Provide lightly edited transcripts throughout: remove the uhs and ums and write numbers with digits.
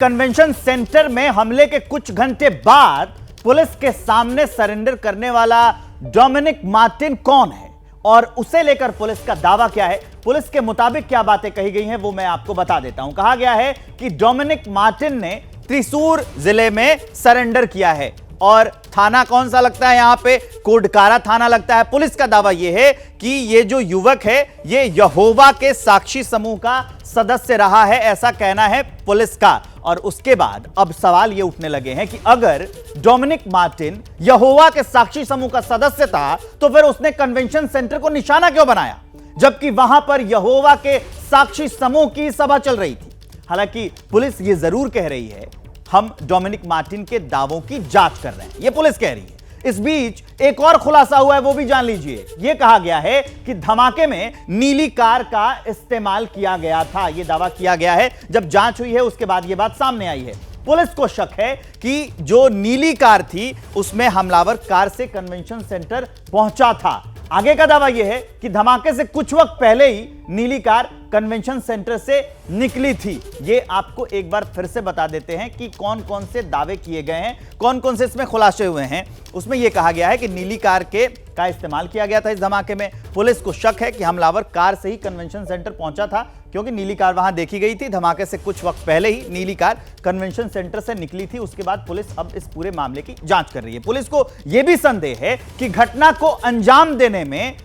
Convention centre में हमले के कुछ घंटे बाद पुलिस के सामने सरेंडर करने वाला डोमिनिक मार्टिन कौन है और उसे लेकर पुलिस का दावा क्या है, पुलिस के मुताबिक क्या बातें कही गई हैं, वो मैं आपको बता देता हूं। कहा गया है कि डोमिनिक मार्टिन ने त्रिसूर जिले में सरेंडर किया है और थाना कौन सा लगता है, यहां पे कोडकारा थाना लगता है। पुलिस का दावा यह है कि ये जो युवक है ये यहोवा के साक्षी समूह का सदस्य रहा है, ऐसा कहना है पुलिस का। और उसके बाद अब सवाल ये उठने लगे हैं कि अगर डोमिनिक मार्टिन यहोवा के साक्षी समूह का सदस्य था तो फिर उसने कन्वेंशन सेंटर को निशाना क्यों बनाया, जबकि वहां पर यहोवा के साक्षी समूह की सभा चल रही थी। हालांकि पुलिस ये जरूर कह रही है हम डोमिनिक मार्टिन के दावों की जांच कर रहे हैं, यह पुलिस कह रही है। इस बीच एक और खुलासा हुआ है, वो भी जान लीजिए। यह कहा गया है कि धमाके में नीली कार का इस्तेमाल किया गया था, यह दावा किया गया है। जब जांच हुई है उसके बाद यह बात सामने आई है। पुलिस को शक है कि जो नीली कार थी उसमें हमलावर कार से कन्वेंशन सेंटर पहुंचा था। आगे का दावा यह है कि धमाके से कुछ वक्त पहले ही नीली कार कन्वेंशन सेंटर से निकली थी। ये आपको एक बार फिर से बता देते हैं कि कौन कौन से दावे किए गए हैं, कौन कौन से इसमें खुलासे हुए हैं। उसमें यह कहा गया है कि नीली कार का इस्तेमाल किया गया था इस धमाके में। पुलिस को शक है कि हमलावर कार से ही कन्वेंशन सेंटर पहुंचा था, क्योंकि नीली कार वहां देखी गई थी। धमाके से कुछ वक्त पहले ही नीली कार कन्वेंशन सेंटर से निकली थी। उसके बाद पुलिस अब इस पूरे मामले की जांच कर रही है। पुलिस को यह भी संदेह है कि घटना को अंजाम देने में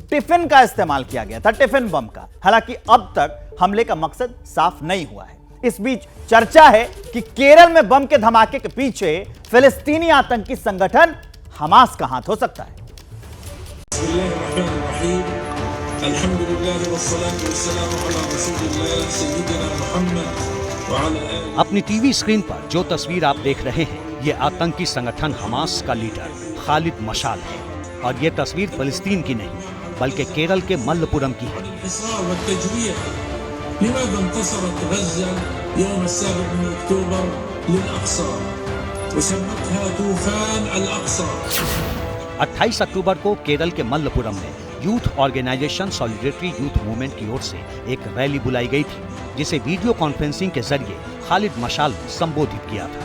टिफिन का इस्तेमाल किया गया था, टिफिन बम का। हालांकि अब तक हमले का मकसद साफ नहीं हुआ है। इस बीच चर्चा है कि केरल में बम के धमाके के पीछे फिलिस्तीनी आतंकी संगठन हमास का हाथ हो सकता है। अपनी टीवी स्क्रीन पर जो तस्वीर आप देख रहे हैं, ये आतंकी संगठन हमास का लीडर खालिद मशाल है। और ये तस्वीर फिलिस्तीन की नहीं बल्कि केरल के मल्लपुरम की है। 28 अक्टूबर को केरल के मल्लपुरम में youth organisation solidarity youth movement की ओर से एक रैली बुलाई गई थी, जिसे वीडियो कॉन्फ्रेंसिंग के जरिए खालिद मशाल ने संबोधित किया था।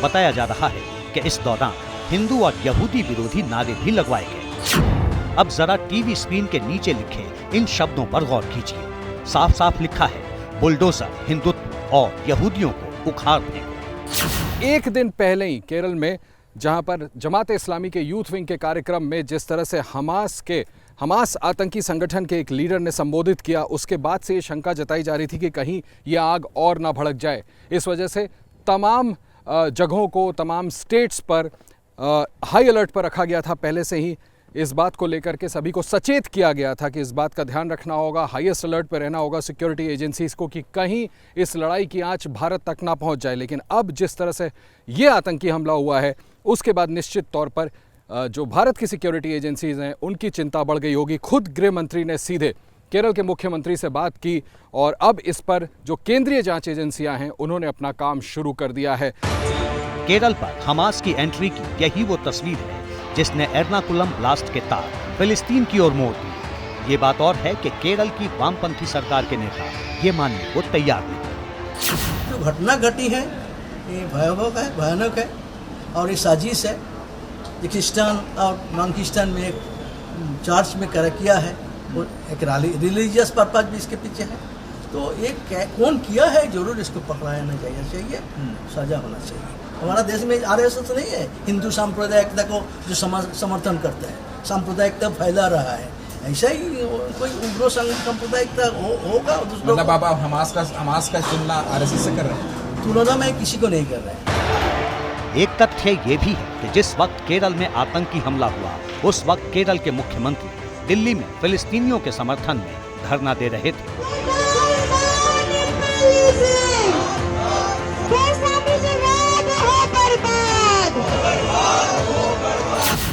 बताया जा रहा है कि इस दौरान हिंदू और यहूदी विरोधी नारे भी लगवाए गए। अब जरा टीवी स्क्रीन के नीचे लिखे इन शब्दों पर गौर कीजिए। साफ साफ लिखा है, बुलडोजर हिंदुत्व और यहूदियों को उखाड़ देगा। एक दिन पहले ही केरल में जहां पर जमात इस्लामी के यूथ विंग के कार्यक्रम में जिस तरह से हमास आतंकी संगठन के एक लीडर ने संबोधित किया, उसके बाद से ये शंका जताई जा रही थी कि कहीं ये आग और ना भड़क जाए। इस वजह से तमाम जगहों को, तमाम स्टेट्स पर हाई अलर्ट पर रखा गया था। पहले से ही इस बात को लेकर के सभी को सचेत किया गया था कि इस बात का ध्यान रखना होगा, हाईएस्ट अलर्ट पर रहना होगा सिक्योरिटी एजेंसीज को कि कहीं इस लड़ाई की आंच भारत तक ना पहुंच जाए। लेकिन अब जिस तरह से ये आतंकी हमला हुआ है, उसके बाद निश्चित तौर पर जो भारत की सिक्योरिटी एजेंसीज हैं उनकी चिंता बढ़ गई होगी। खुद गृह मंत्री ने सीधे केरल के मुख्यमंत्री से बात की और अब इस पर जो केंद्रीय जांच एजेंसियां हैं उन्होंने अपना काम शुरू कर दिया है। केरल पर हमास की एंट्री की यही वो तस्वीर है जिसने एर्नाकुलम ब्लास्ट के तार फिलिस्तीन की ओर मोड़ दी। ये बात और है कि केरल की वामपंथी सरकार के नेता ये मानने को तैयार नहीं। जो घटना घटी है ये भयानक है और ये साजिश है। क्रिस्टियन और नॉन क्रिस्टियन में एक चर्च में किया है और एक रिलीजियस पर्पज भी इसके पीछे है। तो ये कौन किया है, जरूर इसको पकड़ाना चाहिए, सजा होना चाहिए। हमारा देश में आरएसएस नहीं है, हिंदू सांप्रदायिकता को जो समर्थन करता है, सांप्रदायिकता फैला रहा है। ऐसा ही कोई उग्र सांप्रदायिकता होगा। मतलब आप हमास का तुलना आरएसएस से कर रहे हैं? तुलना में किसी को नहीं कर रहे हैं। एक तथ्य ये भी है कि जिस वक्त केरल में आतंकी हमला हुआ, उस वक्त केरल के मुख्यमंत्री दिल्ली में फिलिस्तीनियों के समर्थन में धरना दे रहे थे।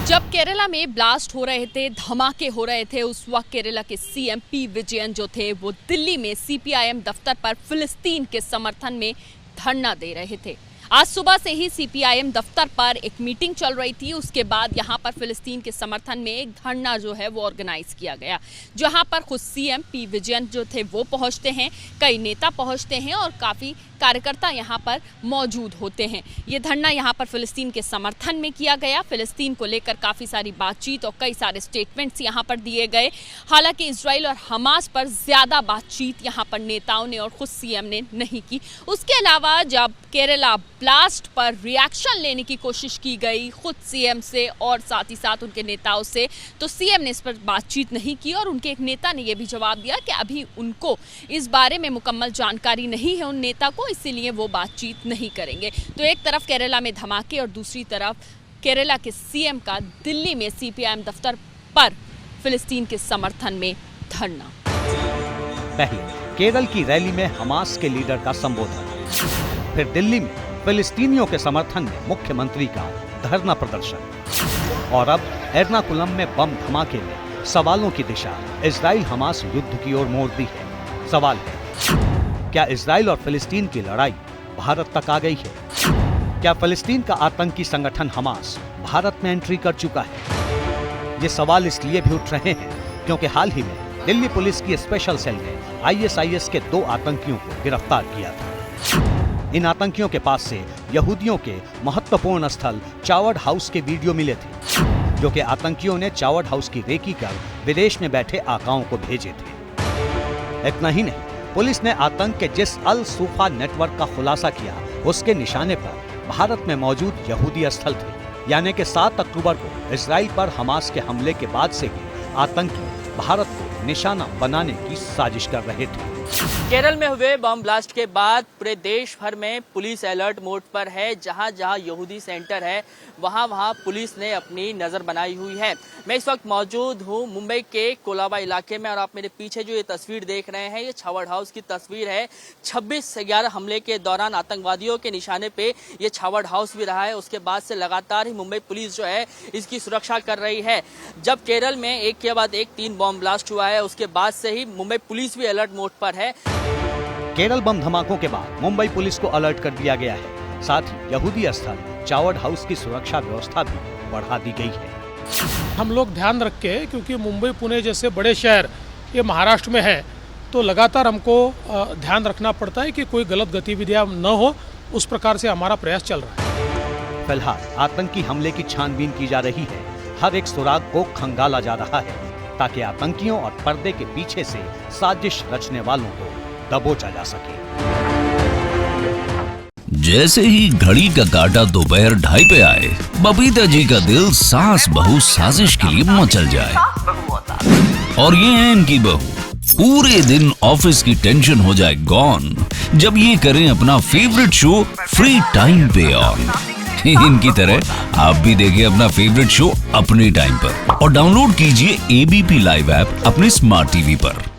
जब केरला में ब्लास्ट हो रहे थे, धमाके हो रहे थे, उस वक्त केरला के सीएम पी विजयन जो थे वो दिल्ली में सीपीआईएम दफ्तर पर फिलिस्तीन के समर्थन में धरना दे रहे थे। आज सुबह से ही सीपीआईएम दफ्तर पर एक मीटिंग चल रही थी। उसके बाद यहाँ पर फिलिस्तीन के समर्थन में एक धरना जो है वो ऑर्गेनाइज किया गया, जहाँ पर खुद सीएम पी विजयन जो थे वो पहुँचते हैं, कई नेता पहुँचते हैं और काफ़ी कार्यकर्ता यहाँ पर मौजूद होते हैं। ये धरना यहाँ पर फिलिस्तीन के समर्थन में किया गया। फिलिस्तीन को लेकर काफ़ी सारी बातचीत और कई सारे स्टेटमेंट्स यहाँ पर दिए गए। हालांकि इजराइल और हमास पर ज़्यादा बातचीत यहाँ पर नेताओं ने और खुद सीएम ने नहीं की। उसके अलावा जब केरला ब्लास्ट पर रिएक्शन लेने की कोशिश की गई खुद सीएम से और साथ ही साथ उनके नेताओं से, तो सीएम ने इस पर बातचीत नहीं की और उनके एक नेता ने यह भी जवाब दिया कि अभी उनको इस बारे में मुकम्मल जानकारी नहीं है उन नेता को, इसीलिए वो बातचीत नहीं करेंगे। तो एक तरफ केरला में धमाके और दूसरी तरफ केरला के सीएम का दिल्ली में सीपीआईएम दफ्तर पर फिलिस्तीन के समर्थन में धरना। पहले केरल की रैली में हमास के लीडर का संबोधन, फिर दिल्ली में फिलिस्तीनियों के समर्थन में मुख्यमंत्री का धरना प्रदर्शन और अब एर्नाकुलम में बम धमाके ने सवालों की दिशा इजराइल हमास युद्ध की ओर मोड़ दी है। सवाल है, क्या इजराइल और फिलिस्तीन की लड़ाई भारत तक आ गई है? क्या फिलिस्तीन का आतंकी संगठन हमास भारत में एंट्री कर चुका है? ये सवाल इसलिए भी उठ रहे हैं क्योंकि हाल ही में दिल्ली पुलिस की स्पेशल सेल ने आईएसआईएस के 2 आतंकियों को गिरफ्तार किया था। इन आतंकियों के पास से यहूदियों के महत्वपूर्ण स्थल चावड़ हाउस के वीडियो मिले थे, जो कि आतंकियों ने चावड़ हाउस की रेकी कर विदेश में बैठे आकाओं को भेजे थे। इतना ही नहीं, पुलिस ने आतंक के जिस अल सूफा नेटवर्क का खुलासा किया, उसके निशाने पर भारत में मौजूद यहूदी स्थल थे। यानी कि 7 अक्टूबर को इजराइल पर हमास के हमले के बाद से ही आतंकी भारत को निशाना बनाने की साजिश कर रहे थे। केरल में हुए बम ब्लास्ट के बाद पूरे देश भर में पुलिस अलर्ट मोड पर है। जहां जहां यहूदी सेंटर है वहां पुलिस ने अपनी नजर बनाई हुई है। मैं इस वक्त मौजूद हूं मुंबई के कोलाबा इलाके में और आप मेरे पीछे जो ये तस्वीर देख रहे हैं ये छावड़ हाउस की तस्वीर है। 26/11 हमले के दौरान आतंकवादियों के निशाने पे ये छावड़ हाउस भी रहा है। उसके बाद से लगातार ही मुंबई पुलिस जो है इसकी सुरक्षा कर रही है। जब केरल में एक के बाद एक 3 बम ब्लास्ट हुआ है, उसके बाद से ही मुंबई पुलिस भी अलर्ट मोड पर है। केरल बम धमाकों के बाद मुंबई पुलिस को अलर्ट कर दिया गया है। साथ ही यहूदी स्थल चावड़ हाउस की सुरक्षा व्यवस्था भी बढ़ा दी गई है। हम लोग ध्यान रख के, क्योंकि मुंबई पुणे जैसे बड़े शहर ये महाराष्ट्र में है, तो लगातार हमको ध्यान रखना पड़ता है कि कोई गलत गतिविधियां न हो, उस प्रकार से हमारा प्रयास चल रहा है। फिलहाल आतंकी हमले की छानबीन की जा रही है। हर एक सुराग को खंगाला जा रहा है ताकि आतंकियों और पर्दे के पीछे से साजिश रचने वालों को दबोचा जा सके। जैसे ही घड़ी का काटा दोपहर 2:30 पे आए, बबीता जी का दिल सास बहू साजिश के लिए मचल जाए। और ये है इनकी बहू, पूरे दिन ऑफिस की टेंशन हो जाए गॉन जब ये करें अपना फेवरेट शो फ्री टाइम पे ऑन। इनकी तरह आप भी देखिए अपना फेवरेट शो अपने टाइम पर और डाउनलोड कीजिए एबीपी लाइव ऐप अपने स्मार्ट टीवी पर।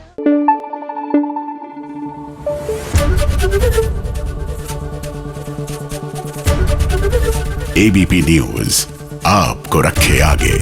एबीपी न्यूज आपको रखे आगे।